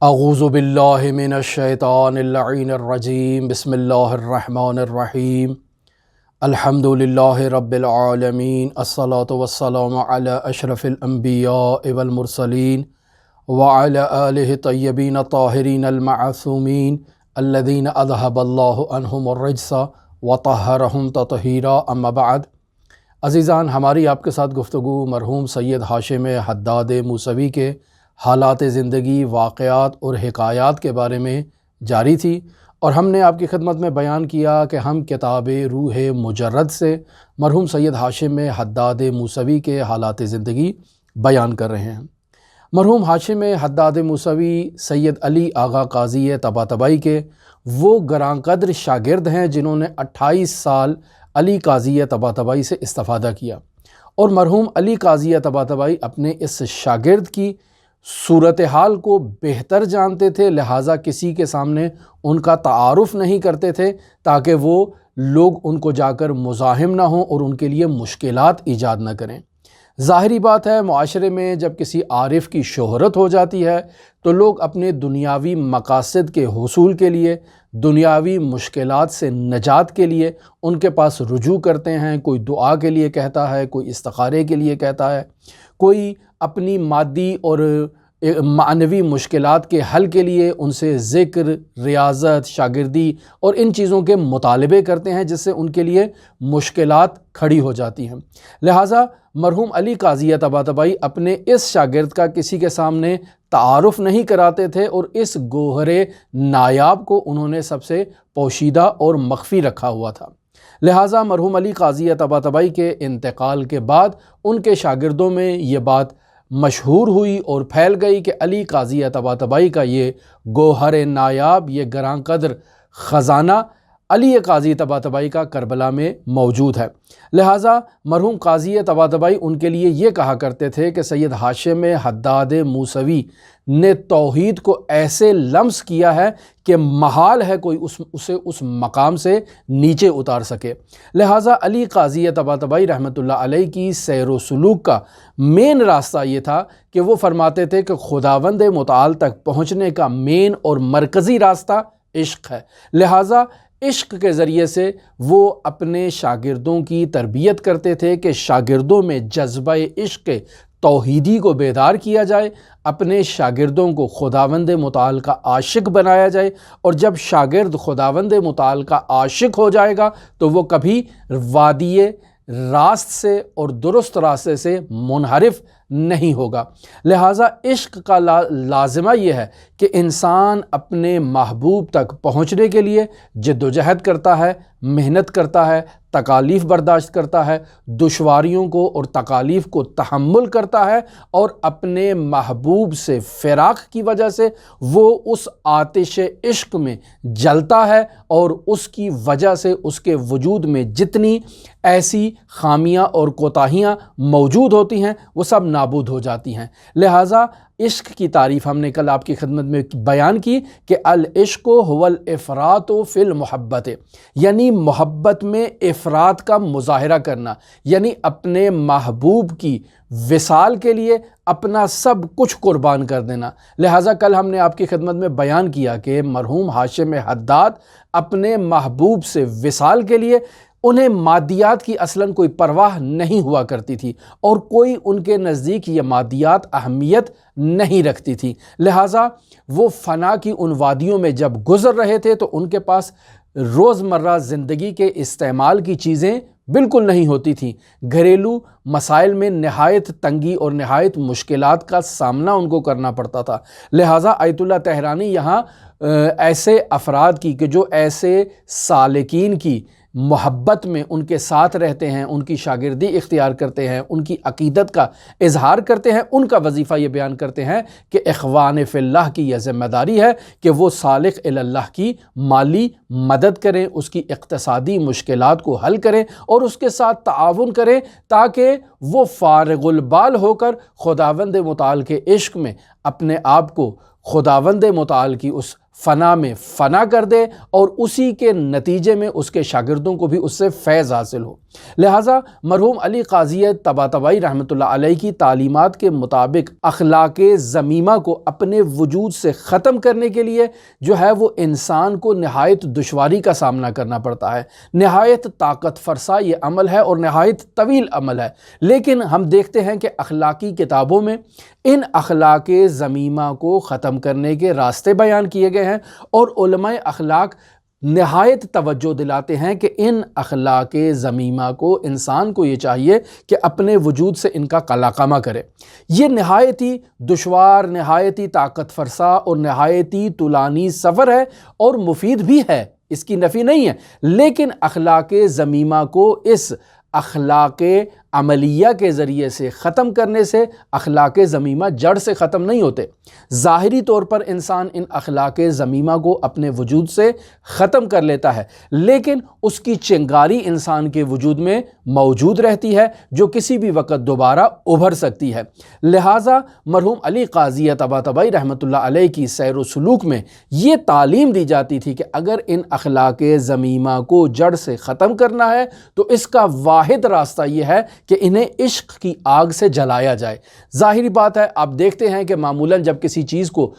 اعوذ باللہ من الشیطان اللعین الرجیم بسم اللہ الرحمن الرحیم الحمد للہ رب العالمین الصلاة والسلام علی اشرف الانبیاء والمرسلین وعلی آلہ طیبین طاہرین المعصومین الذین اذہب اللہ عنہم الرجس وطہرہم تطہیرا اما بعد۔ عزیزان، ہماری آپ کے ساتھ گفتگو مرحوم سید ہاشم حداد موسوی کے حالات زندگی، واقعات اور حکایات کے بارے میں جاری تھی، اور ہم نے آپ کی خدمت میں بیان کیا کہ ہم کتاب روح مجرد سے مرحوم سید ہاشم حداد موسوی کے حالات زندگی بیان کر رہے ہیں۔ مرحوم ہاشم حداد موسوی سید علی آغا قاضی طباطبائی کے وہ گراں قدر شاگرد ہیں جنہوں نے 28 سال علی قاضی طباطبائی سے استفادہ کیا، اور مرحوم علی قاضی طباطبائی اپنے اس شاگرد کی صورتحال کو بہتر جانتے تھے، لہٰذا کسی کے سامنے ان کا تعارف نہیں کرتے تھے تاکہ وہ لوگ ان کو جا کر مزاحم نہ ہوں اور ان کے لیے مشکلات ایجاد نہ کریں۔ ظاہری بات ہے، معاشرے میں جب کسی عارف کی شہرت ہو جاتی ہے تو لوگ اپنے دنیاوی مقاصد کے حصول کے لیے، دنیاوی مشکلات سے نجات کے لیے ان کے پاس رجوع کرتے ہیں۔ کوئی دعا کے لیے کہتا ہے، کوئی استخارے کے لیے کہتا ہے، کوئی اپنی مادی اور معنوی مشکلات کے حل کے لیے ان سے ذکر، ریاضت، شاگردی اور ان چیزوں کے مطالبے کرتے ہیں جس سے ان کے لیے مشکلات کھڑی ہو جاتی ہیں۔ لہٰذا مرحوم علی قاضی طباطبائی اپنے اس شاگرد کا کسی کے سامنے تعارف نہیں کراتے تھے، اور اس گوہر نایاب کو انہوں نے سب سے پوشیدہ اور مخفی رکھا ہوا تھا۔ لہٰذا مرحوم علی قاضی طباطبائی کے انتقال کے بعد ان کے شاگردوں میں یہ بات مشہور ہوئی اور پھیل گئی کہ علی قاضی طباطبائی کا یہ گوہر نایاب، یہ گراں قدر خزانہ علی قاضی طباطبائی کا کربلا میں موجود ہے۔ لہٰذا مرحوم قاضی طباطبائی ان کے لیے یہ کہا کرتے تھے کہ سید ہاشم حداد موسوی نے توحید کو ایسے لمس کیا ہے کہ محال ہے کوئی اسے اس مقام سے نیچے اتار سکے۔ لہٰذا علی قاضی طباطبائی رحمۃ اللہ علیہ کی سیر و سلوک کا مین راستہ یہ تھا کہ وہ فرماتے تھے کہ خداوند متعال تک پہنچنے کا مین اور مرکزی راستہ عشق ہے۔ لہٰذا عشق کے ذریعے سے وہ اپنے شاگردوں کی تربیت کرتے تھے کہ شاگردوں میں جذبہ عشق توحیدی کو بیدار کیا جائے، اپنے شاگردوں کو خداوند متعال کا عاشق بنایا جائے، اور جب شاگرد خداوند متعال کا عاشق ہو جائے گا تو وہ کبھی وادی راست سے اور درست راستے سے منحرف نہیں ہوگا۔ لہٰذا عشق کا لازمہ یہ ہے کہ انسان اپنے محبوب تک پہنچنے کے لیے جد و جہد کرتا ہے، محنت کرتا ہے، تکالیف برداشت کرتا ہے، دشواریوں کو اور تکالیف کو تحمل کرتا ہے، اور اپنے محبوب سے فراق کی وجہ سے وہ اس آتش عشق میں جلتا ہے، اور اس کی وجہ سے اس کے وجود میں جتنی ایسی خامیاں اور کوتاہیاں موجود ہوتی ہیں وہ سب نابود ہو جاتی ہیں۔ لہٰذا عشق کی تعریف ہم نے کل آپ کی خدمت میں بیان کی کہ العشق هو الافراط فی المحبت، یعنی محبت میں افراط کا مظاہرہ کرنا، یعنی اپنے محبوب کی وصال کے لیے اپنا سب کچھ قربان کر دینا۔ لہٰذا کل ہم نے آپ کی خدمت میں بیان کیا کہ مرحوم ہاشم حداد اپنے محبوب سے وصال کے لیے انہیں مادیات کی اصلاً کوئی پرواہ نہیں ہوا کرتی تھی، اور کوئی ان کے نزدیک یہ مادیات اہمیت نہیں رکھتی تھی۔ لہٰذا وہ فنا کی ان وادیوں میں جب گزر رہے تھے تو ان کے پاس روزمرہ زندگی کے استعمال کی چیزیں بالکل نہیں ہوتی تھیں۔ گھریلو مسائل میں نہایت تنگی اور نہایت مشکلات کا سامنا ان کو کرنا پڑتا تھا۔ لہٰذا آیت اللہ طہرانی یہاں ایسے افراد کی کہ جو ایسے سالکین کی محبت میں ان کے ساتھ رہتے ہیں، ان کی شاگردی اختیار کرتے ہیں، ان کی عقیدت کا اظہار کرتے ہیں، ان کا وظیفہ یہ بیان کرتے ہیں کہ اخوان فی اللہ کی یہ ذمہ داری ہے کہ وہ سالک الی اللہ کی مالی مدد کریں، اس کی اقتصادی مشکلات کو حل کریں اور اس کے ساتھ تعاون کریں، تاکہ وہ فارغ البال ہو کر خداوند متعال کے عشق میں اپنے آپ کو خداوند متعال کی اس فنا میں فنا کر دے اور اسی کے نتیجے میں اس کے شاگردوں کو بھی اس سے فیض حاصل ہو۔ لہٰذا مرحوم علی قاضی طباطبائی رحمۃ اللہ علیہ کی تعلیمات کے مطابق اخلاق ذمیمہ کو اپنے وجود سے ختم کرنے کے لیے جو ہے وہ انسان کو نہایت دشواری کا سامنا کرنا پڑتا ہے، نہایت طاقت فرسا یہ عمل ہے اور نہایت طویل عمل ہے۔ لیکن ہم دیکھتے ہیں کہ اخلاقی کتابوں میں ان اخلاق ذمیمہ کو ختم کرنے کے راستے بیان کیے گئے ہیں، اور علماء اخلاق نہایت توجہ دلاتے ہیں کہ ان اخلاق ذمیمہ کو انسان کو یہ چاہیے کہ اپنے وجود سے ان کا قلاقامہ کرے۔ یہ نہایت ہی دشوار، نہایت ہی طاقت فرسا اور نہایت ہی طولانی سفر ہے، اور مفید بھی ہے، اس کی نفی نہیں ہے، لیکن اخلاق ذمیمہ کو اس اخلاق عملیہ کے ذریعے سے ختم کرنے سے اخلاق ذمیمہ جڑ سے ختم نہیں ہوتے۔ ظاہری طور پر انسان ان اخلاق ذمیمہ کو اپنے وجود سے ختم کر لیتا ہے، لیکن اس کی چنگاری انسان کے وجود میں موجود رہتی ہے، جو کسی بھی وقت دوبارہ ابھر سکتی ہے۔ لہٰذا مرحوم علی قاضی طباطبائی رحمۃ اللہ علیہ کی سیر و سلوک میں یہ تعلیم دی جاتی تھی کہ اگر ان اخلاق ذمیمہ کو جڑ سے ختم کرنا ہے تو اس کا واحد راستہ یہ ہے کہ انہیں عشق کی آگ سے جلایا جائے۔ ظاہری بات ہے، آپ دیکھتے ہیں کہ معمولاً جب کسی چیز کو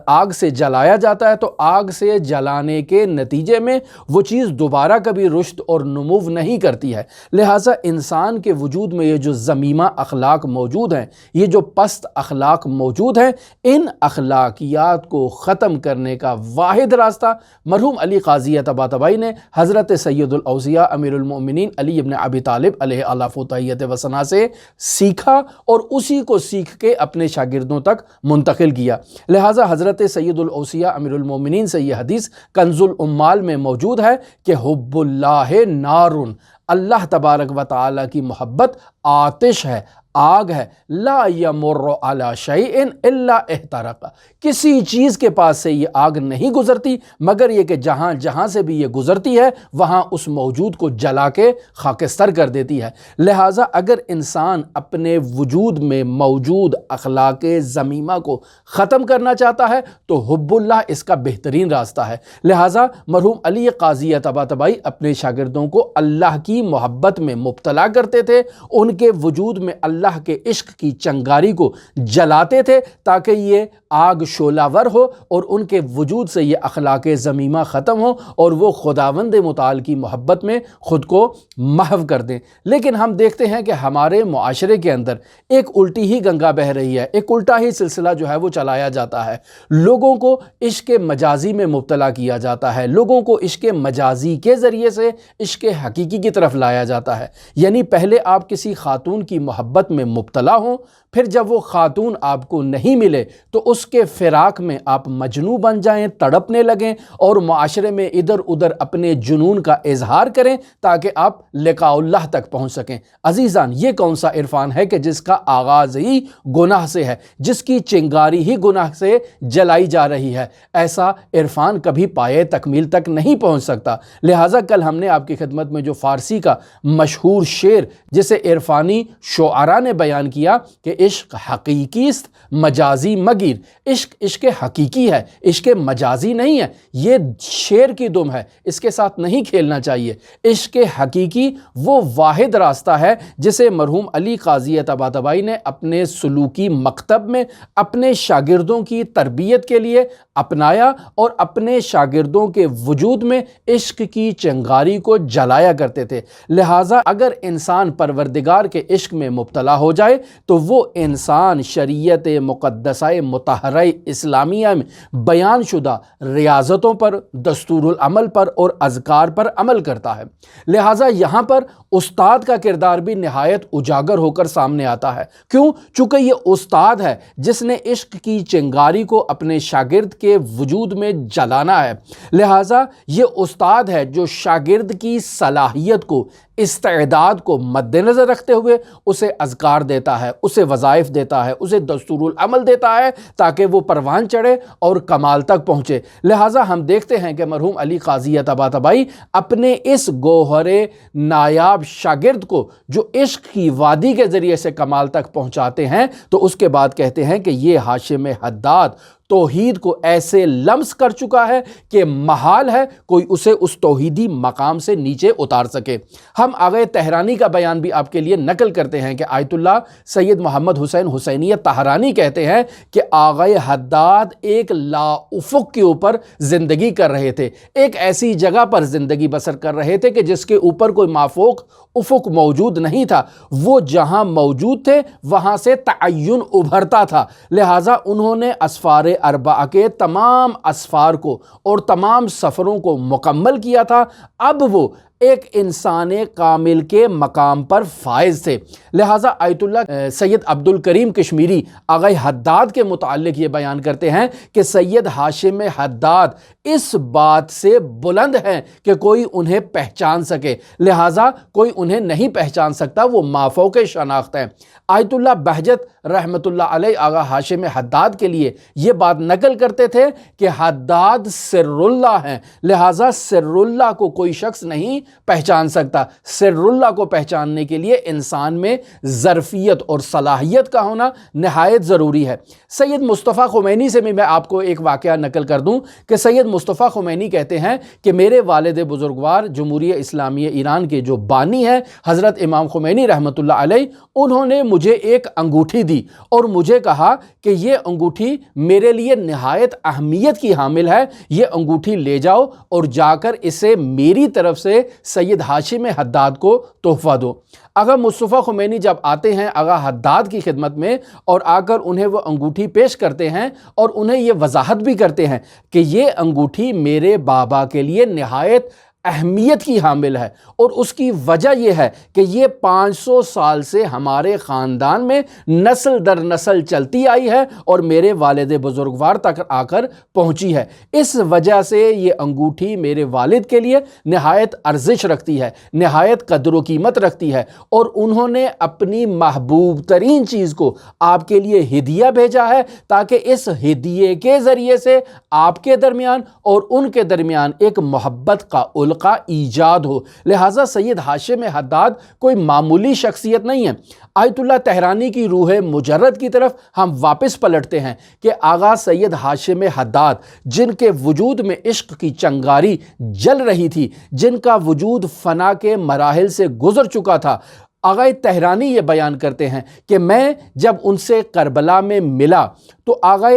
آگ سے جلایا جاتا ہے تو آگ سے جلانے کے نتیجے میں وہ چیز دوبارہ کبھی رشد اور نمو نہیں کرتی ہے۔ لہٰذا انسان کے وجود میں یہ جو ذمیمہ اخلاق موجود ہیں، یہ جو پست اخلاق موجود ہیں، ان اخلاقیات کو ختم کرنے کا واحد راستہ مرحوم علی قاضی طباطبائی نے حضرت سید الاوصیاء امیر المؤمنین علی ابن ابی طالب علیہ الاف و تحیت و ثنا سے سیکھا اور اسی کو سیکھ کے اپنے شاگردوں تک منتقل کیا۔ لہٰذا حضرت سید الاوصیاء امیر المومنین سے یہ حدیث کنز الامال میں موجود ہے کہ حب اللہ نارن، اللہ تبارک و تعالیٰ کی محبت آتش ہے، آگ ہے، لا یمر علی شیء الا احترق، کسی چیز کے پاس سے یہ آگ نہیں گزرتی مگر یہ کہ جہاں جہاں سے بھی یہ گزرتی ہے وہاں اس موجود کو جلا کے خاکستر کر دیتی ہے۔ لہٰذا اگر انسان اپنے وجود میں موجود اخلاق ذمیمہ کو ختم کرنا چاہتا ہے تو حب اللہ اس کا بہترین راستہ ہے۔ لہٰذا مرحوم علی قاضی طباطبائی اپنے شاگردوں کو اللہ کی محبت میں مبتلا کرتے تھے، ان کے وجود میں اللہ کے عشق کی چنگاری کو جلاتے تھے تاکہ یہ آگ شعلہ ور ہو اور ان کے وجود سے یہ اخلاق ذمیمہ ختم ہو اور وہ خداوند متعال کی محبت میں خود کو محو کر دیں۔ لیکن ہم دیکھتے ہیں کہ ہمارے معاشرے کے اندر ایک الٹی ہی گنگا بہہ رہی ہے، ایک الٹا ہی سلسلہ جو ہے وہ چلایا جاتا ہے۔ لوگوں کو عشق مجازی میں مبتلا کیا جاتا ہے، لوگوں کو عشق مجازی کے ذریعے سے عشق حقیقی کی طرف لایا جاتا ہے۔ یعنی پہلے آپ کسی خاتون کی محبت میں مبتلا ہوں، پھر جب وہ خاتون آپ کو نہیں ملے تو اس کے فراق میں آپ مجنوں بن جائیں، تڑپنے لگیں اور معاشرے میں ادھر ادھر اپنے جنون کا اظہار کریں تاکہ آپ لقاء اللہ تک پہنچ سکیں۔ عزیزان، یہ کون سا عرفان ہے کہ جس کا آغاز ہی گناہ سے ہے، جس کی چنگاری ہی گناہ سے جلائی جا رہی ہے؟ ایسا عرفان کبھی پائے تکمیل تک نہیں پہنچ سکتا۔ لہٰذا کل ہم نے آپ کی خدمت میں جو فارسی کا مشہور شعر جسے عرفانی شعراء نے بیان کیا کہ عشق حقیقی است مجازی مگیر، عشق حقیقی ہے، عشق مجازی نہیں ہے، یہ شعر کی دم ہے، اس کے ساتھ نہیں کھیلنا چاہیے۔ عشق حقیقی وہ واحد راستہ ہے جسے مرحوم علی قاضی طباطبائی نے اپنے سلوکی مکتب میں اپنے شاگردوں کی تربیت کے لیے اپنایا اور اپنے شاگردوں کے وجود میں عشق کی چنگاری کو جلایا کرتے تھے۔ لہٰذا اگر انسان پروردگار کے عشق میں مبتلا ہو جائے تو وہ انسان شریعت مقدسہ مطہرہ اسلامیہ میں بیان شدہ ریاضتوں پر، دستور العمل پر اور اذکار پر عمل کرتا ہے۔ لہٰذا یہاں پر استاد کا کردار بھی نہایت اجاگر ہو کر سامنے آتا ہے۔ کیوں؟ چونکہ یہ استاد ہے جس نے عشق کی چنگاری کو اپنے شاگرد کے وجود میں جلانا ہے۔ لہٰذا یہ استاد ہے جو شاگرد کی صلاحیت کو، استعداد کو مد نظر رکھتے ہوئے اسے اذکار دیتا ہے، اسے وظائف دیتا ہے، اسے دستور العمل دیتا ہے تاکہ وہ پروان چڑھے اور کمال تک پہنچے۔ لہٰذا ہم دیکھتے ہیں کہ مرحوم علی قاضی طباطبائی اپنے اس گوہر نایاب شاگرد کو جو عشق کی وادی کے ذریعے سے کمال تک پہنچاتے ہیں تو اس کے بعد کہتے ہیں کہ یہ ہاشم حداد توحید کو ایسے لمس کر چکا ہے کہ محال ہے کوئی اسے اس توحیدی مقام سے نیچے اتار سکے۔ ہم آغا طحرانی کا بیان بھی آپ کے لیے نقل کرتے ہیں کہ آیت اللہ سید محمد حسین حسینی طحرانی کہتے ہیں کہ آغا حداد ایک لا افق کے اوپر زندگی کر رہے تھے، ایک ایسی جگہ پر زندگی بسر کر رہے تھے کہ جس کے اوپر کوئی مافوق افق موجود نہیں تھا، وہ جہاں موجود تھے وہاں سے تعین ابھرتا تھا۔ لہٰذا انہوں نے اسفار اربعہ کے تمام اسفار کو اور تمام سفروں کو مکمل کیا تھا۔ اب وہ ایک انسان کامل کے مقام پر فائز تھے۔ لہٰذا آیت اللہ سید عبد الکریم کشمیری آغا حداد کے متعلق یہ بیان کرتے ہیں کہ سید ہاشم حداد اس بات سے بلند ہیں کہ کوئی انہیں پہچان سکے، لہٰذا کوئی انہیں نہیں پہچان سکتا، وہ مافوق شناخت ہیں۔ آیت اللہ بہجت رحمۃ اللہ علیہ آغا ہاشم حداد کے لیے یہ بات نقل کرتے تھے کہ حداد سر اللہ ہیں، لہٰذا سر اللہ کو کوئی شخص نہیں پہچان سکتا۔ سر اللہ کو پہچاننے کے لیے انسان میں ظرفیت اور صلاحیت کا ہونا نہایت ضروری ہے۔ سید مصطفیٰ خمینی سے بھی میں آپ کو ایک واقعہ نقل کر دوں کہ سید مصطفیٰ خمینی کہتے ہیں کہ میرے والد بزرگوار جمہوریہ اسلامیہ ایران کے جو بانی ہیں حضرت امام خمینی رحمۃ اللہ علیہ، انہوں نے مجھے ایک انگوٹھی دی اور مجھے کہا کہ یہ انگوٹھی میرے لیے نہایت اہمیت کی حامل ہے، یہ انگوٹھی لے جاؤ اور جا کر اسے میری طرف سے سید ہاشم حداد کو تحفہ دو۔ آغا مصطفیٰ خمینی جب آتے ہیں آغا حداد کی خدمت میں اور آ کر انہیں وہ انگوٹھی پیش کرتے ہیں اور انہیں یہ وضاحت بھی کرتے ہیں کہ یہ انگوٹھی میرے بابا کے لیے نہایت اہمیت کی حامل ہے، اور اس کی وجہ یہ ہے کہ یہ 500 سال سے ہمارے خاندان میں نسل در نسل چلتی آئی ہے اور میرے والد بزرگوار تک آ کر پہنچی ہے۔ اس وجہ سے یہ انگوٹھی میرے والد کے لیے نہایت ارزش رکھتی ہے، نہایت قدر و قیمت رکھتی ہے، اور انہوں نے اپنی محبوب ترین چیز کو آپ کے لیے ہدیہ بھیجا ہے تاکہ اس ہدیے کے ذریعے سے آپ کے درمیان اور ان کے درمیان ایک محبت کا کا ایجاد ہو۔ لہٰذا سید ہاشم حداد کوئی معمولی شخصیت نہیں ہے۔ آیت اللہ طحرانی کی روح مجرد کی طرف ہم واپس پلٹتے ہیں کہ آغا سید ہاشم حداد جن کے وجود میں عشق کی چنگاری جل رہی تھی، جن کا وجود فنا کے مراحل سے گزر چکا تھا، آغا طحرانی یہ بیان کرتے ہیں کہ میں جب ان سے کربلا میں ملا تو آغا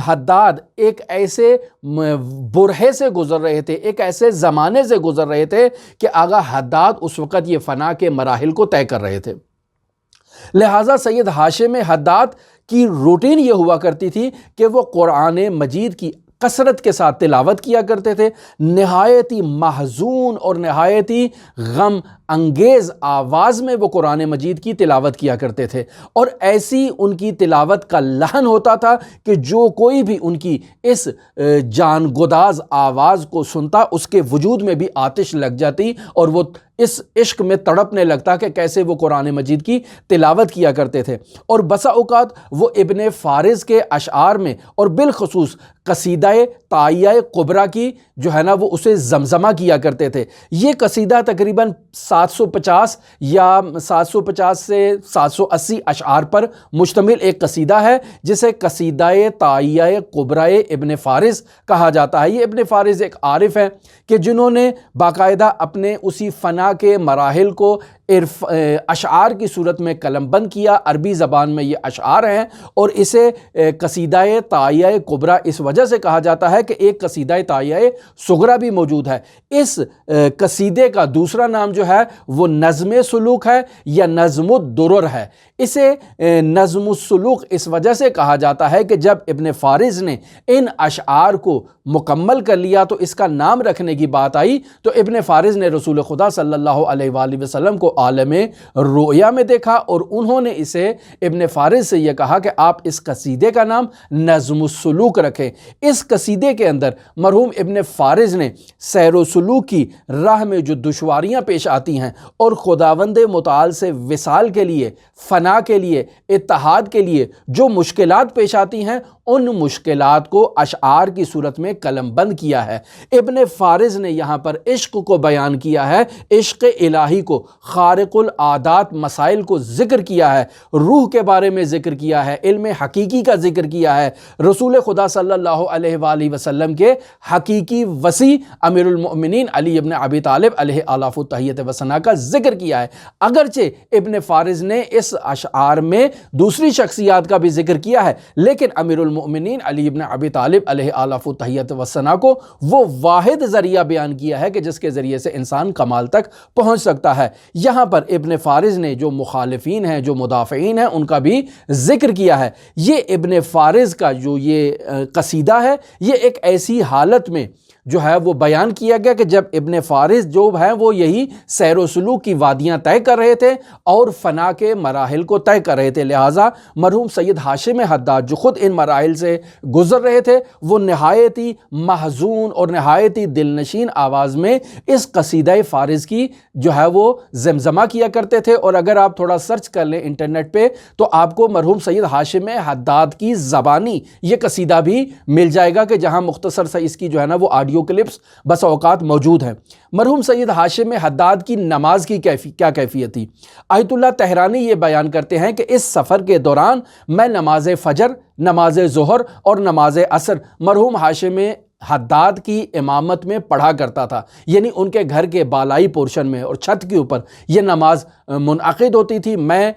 حداد ایک ایسے برہے سے گزر رہے تھے، ایک ایسے زمانے سے گزر رہے تھے کہ آغا حداد اس وقت یہ فنا کے مراحل کو طے کر رہے تھے۔ لہٰذا سید ہاشم حداد کی روٹین یہ ہوا کرتی تھی کہ وہ قرآن مجید کی کثرت کے ساتھ تلاوت کیا کرتے تھے، نہایت ہی محزون اور نہایت ہی غم انگیز آواز میں وہ قرآن مجید کی تلاوت کیا کرتے تھے، اور ایسی ان کی تلاوت کا لحن ہوتا تھا کہ جو کوئی بھی ان کی اس جان گداز آواز کو سنتا اس کے وجود میں بھی آتش لگ جاتی اور وہ اس عشق میں تڑپنے لگتا کہ کیسے وہ قرآن مجید کی تلاوت کیا کرتے تھے۔ اور بسا اوقات وہ ابن فارز کے اشعار میں اور بالخصوص قصیدہ طائیہ کبریٰ کی جو ہے نا وہ اسے زمزمہ کیا کرتے تھے۔ یہ قصیدہ تقریباً 750 یا 750 سے 780 اشعار پر مشتمل ایک قصیدہ ہے جسے قصیدہ طائیہ کبریٰ ابن فارز کہا جاتا ہے۔ یہ ابن فارز ایک عارف ہیں کہ جنہوں نے باقاعدہ اپنے اسی فنا کے مراحل کو اشعار کی صورت میں قلم بند کیا۔ عربی زبان میں یہ اشعار ہیں اور اسے قصیدہ طائیہ کبریٰ اس وجہ سے کہا جاتا ہے کہ ایک قصیدہ طائیہ صغریٰ بھی موجود ہے۔ اس قصیدے کا دوسرا نام جو ہے وہ نظم سلوک ہے یا نظم الدرر ہے۔ اسے نظم السلوک اس وجہ سے کہا جاتا ہے کہ جب ابن فارز نے ان اشعار کو مکمل کر لیا تو اس کا نام رکھنے کی بات آئی تو ابن فارز نے رسول خدا صلی اللہ علیہ وآلہ وسلم کو عالم رؤیا میں دیکھا اور انہوں نے اسے ابن فارز سے یہ کہا کہ آپ اس قصیدے کا نام نظم السلوک رکھیں۔ اس قصیدے کے اندر مرحوم ابن فارز نے سیر و سلوک کی راہ میں جو دشواریاں پیش آتی ہیں اور خداوند متعال سے وصال کے لیے، فنا کے لیے، اتحاد کے لیے جو مشکلات پیش آتی ہیں ان مشکلات کو اشعار کی صورت میں قلم بند کیا ہے۔ ابن فارز نے یہاں پر عشق کو بیان کیا ہے، عشق الہی کو، خارق العادات مسائل کو ذکر کیا ہے، روح کے بارے میں ذکر کیا ہے، علم حقیقی کا ذکر کیا ہے، رسول خدا صلی اللہ علیہ وآلہ وسلم کے حقیقی وسیع امیر المؤمنین علی ابن ابی طالب علیہ آلاف التحیت و ثنا کا ذکر کیا ہے۔ اگرچہ ابن فارز نے اس اشعار میں دوسری شخصیات کا بھی ذکر کیا ہے، لیکن امیر المؤمنین علی ابن ابی طالب علیہ آلاف التحیت و ثنا کو وہ واحد ذریعہ بیان کیا ہے کہ جس کے ذریعے سے انسان کمال تک پہنچ سکتا ہے۔ یہاں پر ابن فارز نے جو مخالفین ہیں، جو مدافعین ہیں، ان کا بھی ذکر کیا ہے۔ یہ ابن فارز کا جو یہ قصیدہ ہے، یہ ایک ایسی حالت میں جو ہے وہ بیان کیا گیا کہ جب ابن فارز جو ہے وہ یہی سیر و سلوک کی وادیاں طے کر رہے تھے اور فنا کے مراحل کو طے کر رہے تھے، لہٰذا مرحوم سید ہاشم حداد جو خود ان مراحل سے گزر رہے تھے، وہ نہایت ہی محزون اور نہایت ہی دل نشین آواز میں اس قصیدہ فارز کی جو ہے وہ زمزمہ کیا کرتے تھے۔ اور اگر آپ تھوڑا سرچ کر لیں انٹرنیٹ پہ تو آپ کو مرحوم سید ہاشم حداد کی زبانی یہ قصیدہ بھی مل جائے گا کہ جہاں مختصر سا اس کی جو ہے نا وہ آڈیو کلپس بس اوقات موجود ہیں۔ مرحوم سید ہاشم حداد کی نماز کی کیا کیفیت تھی؟ آیت اللہ طہرانی یہ بیان کرتے ہیں کہ اس سفر کے دوران میں نماز فجر، نماز ظہر اور نماز عصر مرحوم ہاشم حداد کی امامت میں پڑھا کرتا تھا، یعنی ان کے گھر کے بالائی پورشن میں اور چھت کے اوپر یہ نماز منعقد ہوتی تھی، میں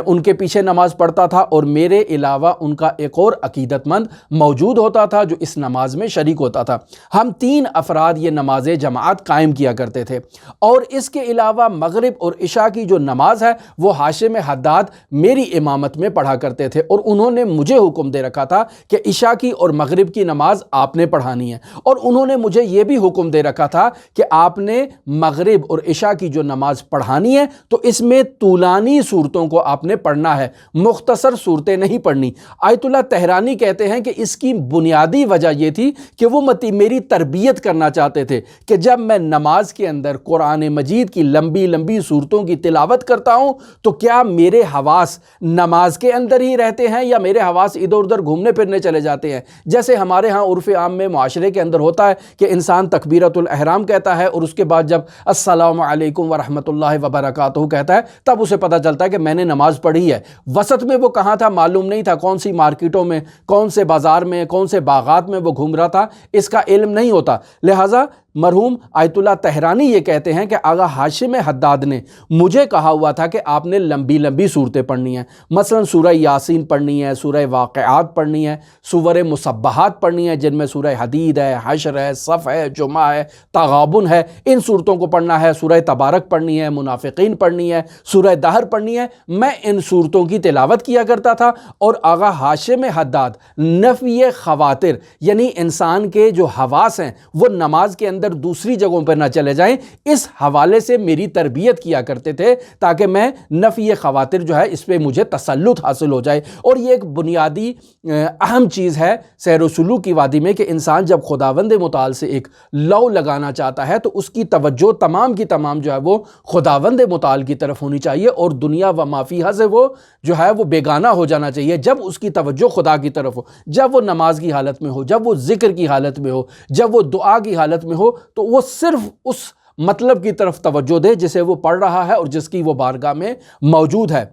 ان کے پیچھے نماز پڑھتا تھا اور میرے علاوہ ان کا ایک اور عقیدت مند موجود ہوتا تھا جو اس نماز میں شریک ہوتا تھا۔ ہم 3 افراد یہ نماز جماعت قائم کیا کرتے تھے، اور اس کے علاوہ مغرب اور عشاء کی جو نماز ہے وہ ہاشم حداد میری امامت میں پڑھا کرتے تھے، اور انہوں نے مجھے حکم دے رکھا تھا کہ عشاء کی اور مغرب کی نماز آپ نے پڑھانی ہے، اور انہوں نے مجھے یہ بھی حکم دے رکھا تھا کہ آپ نے مغرب اور عشاء کی جو نماز پڑھانی ہے تو اس میں طولانی صورتوں کو آپ نے پڑھنا ہے، مختصر صورتیں نہیں پڑھنی۔ آیت اللہ طہرانی کہتے ہیں کہ اس کی بنیادی وجہ یہ تھی کہ وہ میری تربیت کرنا چاہتے تھے کہ جب میں نماز کے اندر قرآن مجید کی لمبی لمبی صورتوں کی تلاوت کرتا ہوں تو کیا میرے حواس نماز کے اندر ہی رہتے ہیں یا میرے حواس ادھر ادھر گھومنے پھرنے چلے جاتے ہیں؟ جیسے ہمارے ہاں عرف عام میں معاشرے کے اندر ہوتا ہے کہ انسان تکبیرۃ الاحرام کہتا ہے اور اس کے بعد جب السلام علیکم ورحمۃ اللہ وبرکاتہ کہتا ہے تب اسے پتہ چلتا ہے کہ میں نے نماز پڑھی ہے۔ وسط میں وہ کہاں تھا معلوم نہیں تھا، کون سی مارکیٹوں میں، کون سے بازار میں، کون سے باغات میں وہ گھوم رہا تھا، اس کا علم نہیں ہوتا۔ لہٰذا مرحوم آیت اللہ طہرانی یہ کہتے ہیں کہ آغا ہاشم حداد نے مجھے کہا ہوا تھا کہ آپ نے لمبی لمبی صورتیں پڑھنی ہیں، مثلا سورہ یاسین پڑھنی ہے، سورہ واقعات پڑھنی ہے، سورہ مصبحات پڑھنی ہے جن میں سورہ حدید ہے، حشر ہے، صف ہے، جمعہ ہے، تغابن ہے، ان صورتوں کو پڑھنا ہے، سورہ تبارک پڑھنی ہے، منافقین پڑھنی ہے، سورہ دہر پڑھنی ہے۔ میں ان صورتوں کی تلاوت کیا کرتا تھا، اور آغا ہاشم حداد نفی خواطر یعنی انسان کے جو حواس ہیں وہ نماز کے اندر دوسری جگہوں پر نہ چلے جائیں، اس حوالے سے میری تربیت کیا کرتے تھے تاکہ میں نفی خواطر جو ہے اس پہ مجھے تسلط حاصل ہو جائے۔ اور یہ ایک بنیادی اہم چیز ہے سیر و سلوک کی وادی میں کہ انسان جب خداوند متعال سے ایک لو لگانا چاہتا ہے تو اس کی توجہ تمام کی تمام جو ہے وہ خداوند متعال کی طرف ہونی چاہیے، اور دنیا و ما فیہا سے وہ جو ہے وہ بیگانہ ہو جانا چاہیے۔ جب اس کی توجہ خدا کی طرف ہو، جب وہ نماز کی حالت میں ہو، جب وہ ذکر کی حالت میں ہو، جب وہ دعا کی حالت میں ہو، تو وہ صرف اس مطلب کی طرف توجہ دے جسے وہ پڑھ رہا ہے اور جس کی وہ بارگاہ میں موجود ہے۔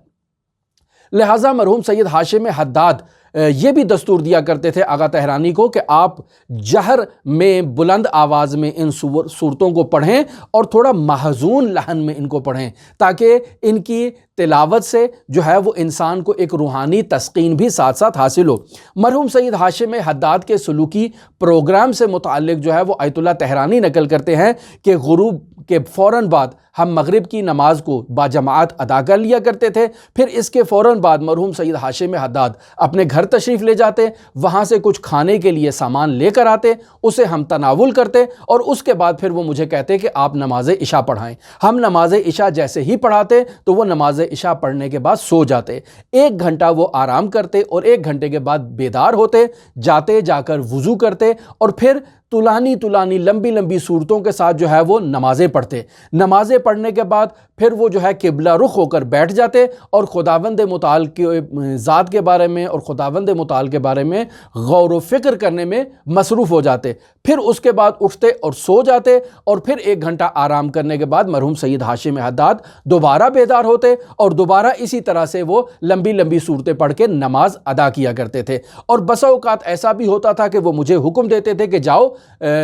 لہٰذا مرحوم سید ہاشم حداد یہ بھی دستور دیا کرتے تھے آغا طہرانی کو کہ آپ جہر میں بلند آواز میں ان صورتوں کو پڑھیں اور تھوڑا محزون لحن میں ان کو پڑھیں تاکہ ان کی تلاوت سے جو ہے وہ انسان کو ایک روحانی تسکین بھی ساتھ ساتھ حاصل ہو۔ مرحوم سید ہاشم حداد کے سلوکی پروگرام سے متعلق جو ہے وہ آیت اللہ طہرانی نقل کرتے ہیں کہ غروب کے فوراً بعد ہم مغرب کی نماز کو باجماعت ادا کر لیا کرتے تھے، پھر اس کے فوراً بعد مرحوم سید ہاشم حداد اپنے گھر تشریف لے جاتے، وہاں سے کچھ کھانے کے لیے سامان لے کر آتے، اسے ہم تناول کرتے، اور اس کے بعد پھر وہ مجھے کہتے کہ آپ نماز عشاء پڑھائیں۔ ہم نماز عشاء جیسے ہی پڑھاتے تو وہ نماز عشاء پڑھنے کے بعد سو جاتے، 1 گھنٹہ وہ آرام کرتے اور 1 گھنٹے کے بعد بیدار ہوتے، جا کر وضو کرتے اور پھر طولانی لمبی لمبی صورتوں کے ساتھ جو ہے وہ نمازیں پڑھتے۔ نمازیں پڑھنے کے بعد پھر وہ جو ہے قبلہ رخ ہو کر بیٹھ جاتے اور خداوند متعال کے ذات کے بارے میں اور خداوند متعال کے بارے میں غور و فکر کرنے میں مصروف ہو جاتے۔ پھر اس کے بعد اٹھتے اور سو جاتے، اور پھر 1 گھنٹہ آرام کرنے کے بعد مرحوم سید ہاشم حداد دوبارہ بیدار ہوتے اور دوبارہ اسی طرح سے وہ لمبی لمبی صورتیں پڑھ کے نماز ادا کیا کرتے تھے۔ اور بسا اوقات ایسا بھی ہوتا تھا کہ وہ مجھے حکم دیتے تھے کہ جاؤ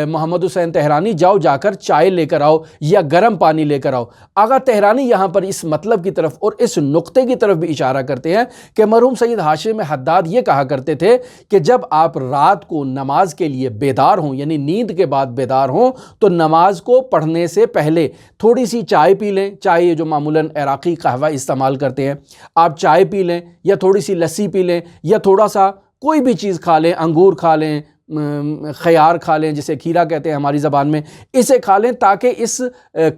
محمد حسین تہرانی، جاؤ جا کر چائے لے کر آؤ یا گرم پانی لے کر آؤ۔ آغا تہرانی یہاں پر اس مطلب کی طرف اور اس نقطے کی طرف بھی اشارہ کرتے ہیں کہ مرحوم سید ہاشم حداد یہ کہا کرتے تھے کہ جب آپ رات کو نماز کے لیے بیدار ہوں، یعنی نیند کے بعد بیدار ہوں، تو نماز کو پڑھنے سے پہلے تھوڑی سی چائے پی لیں۔ چائے جو معمولاً عراقی قہوہ استعمال کرتے ہیں، آپ چائے پی لیں یا تھوڑی سی لسی پی لیں یا تھوڑا سا کوئی بھی چیز کھا لیں، انگور کھا لیں، خیار کھا لیں جسے کھیرا کہتے ہیں ہماری زبان میں، اسے کھا لیں تاکہ اس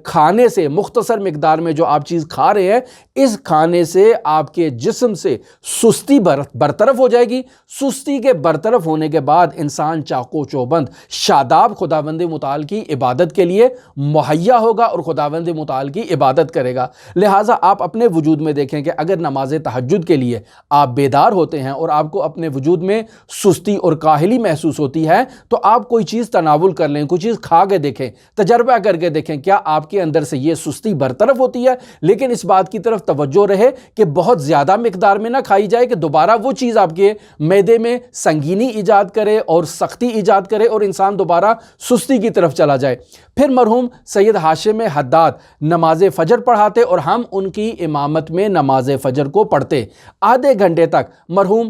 کھانے سے، مختصر مقدار میں جو آپ چیز کھا رہے ہیں، اس کھانے سے آپ کے جسم سے سستی برطرف ہو جائے گی۔ سستی کے برطرف ہونے کے بعد انسان چاق و چوبند شاداب خداوند متعال کی عبادت کے لیے مہیا ہوگا اور خداوند متعال کی عبادت کرے گا۔ لہٰذا آپ اپنے وجود میں دیکھیں کہ اگر نماز تہجد کے لیے آپ بیدار ہوتے ہیں اور آپ کو اپنے وجود میں سستی اور کاہلی محسوس ہوتی ہے، تو آپ کوئی چیز تناول کر لیں، کوئی چیز کھا کے دیکھیں، تجربہ کر کے دیکھیں کیا آپ کے اندر سے یہ سستی برطرف ہوتی ہے۔ لیکن اس بات کی طرف توجہ رہے کہ بہت زیادہ مقدار میں نہ کھائی جائے کہ دوبارہ وہ چیز آپ کے معدے میں سنگینی ایجاد کرے اور سختی ایجاد کرے اور انسان دوبارہ سستی کی طرف چلا جائے۔ پھر مرحوم سید ہاشم حداد نماز فجر پڑھاتے اور ہم ان کی امامت میں نماز فجر کو پڑھتے۔ آدھے گھنٹے تک مرحوم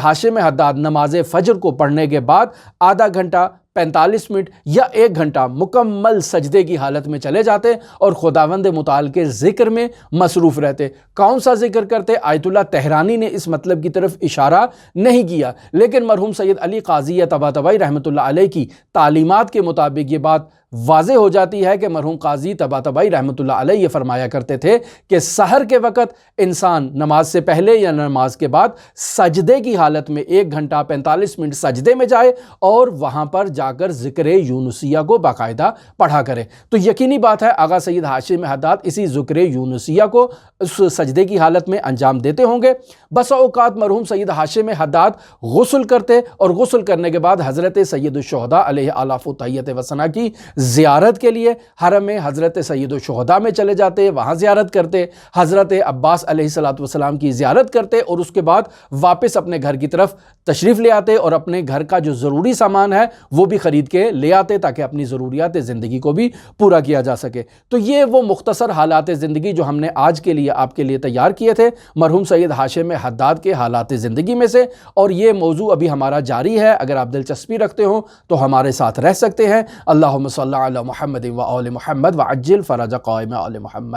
ہاشم حداد نماز فجر کو پڑھنے کے بعد آدھا گھنٹہ 45 منٹ یا 1 گھنٹہ مکمل سجدے کی حالت میں چلے جاتے اور خداوند متعال کے ذکر میں مصروف رہتے۔ کون سا ذکر کرتے؟ آیت اللہ تہرانی نے اس مطلب کی طرف اشارہ نہیں کیا، لیکن مرحوم سید علی قاضی طباطبائی رحمۃ اللہ علیہ کی تعلیمات کے مطابق یہ بات واضح ہو جاتی ہے کہ مرحوم قاضی طباطبائی رحمۃ اللہ علیہ یہ فرمایا کرتے تھے کہ سحر کے وقت انسان نماز سے پہلے یا نماز کے بعد سجدے کی حالت میں 1 گھنٹہ 45 منٹ سجدے میں جائے اور وہاں پر جا کر ذکر یونسیہ کو باقاعدہ پڑھا کرے۔ تو یقینی بات ہے آغا سید ہاشم حداد اسی ذکر یونسیہ کو اس سجدے کی حالت میں انجام دیتے ہوں گے۔ بسا اوقات مرحوم سید ہاشم حداد غسل کرتے اور غسل کرنے کے بعد حضرت سید الشہداء علیہ آلاف و تحیت و ثنا کی زیارت کے لیے حرم میں حضرت سید الشہداء میں چلے جاتے، وہاں زیارت کرتے، حضرت عباس علیہ السلام کی زیارت کرتے اور اس کے بعد واپس اپنے گھر کی طرف تشریف لے آتے اور اپنے گھر کا جو ضروری سامان ہے وہ بھی خرید کے لے آتے تاکہ اپنی ضروریات زندگی کو بھی پورا کیا جا سکے۔ تو یہ وہ مختصر حالات زندگی جو ہم نے آج کے لیے آپ کے لیے تیار کیے تھے مرحوم سید ہاشم حداد کے حالات زندگی میں سے، اور یہ موضوع ابھی ہمارا جاری ہے۔ اگر آپ دلچسپی رکھتے ہوں تو ہمارے ساتھ رہ سکتے ہیں۔ اللہم صلی علی محمد و آل محمد وعجل فرج قائم آل محمد۔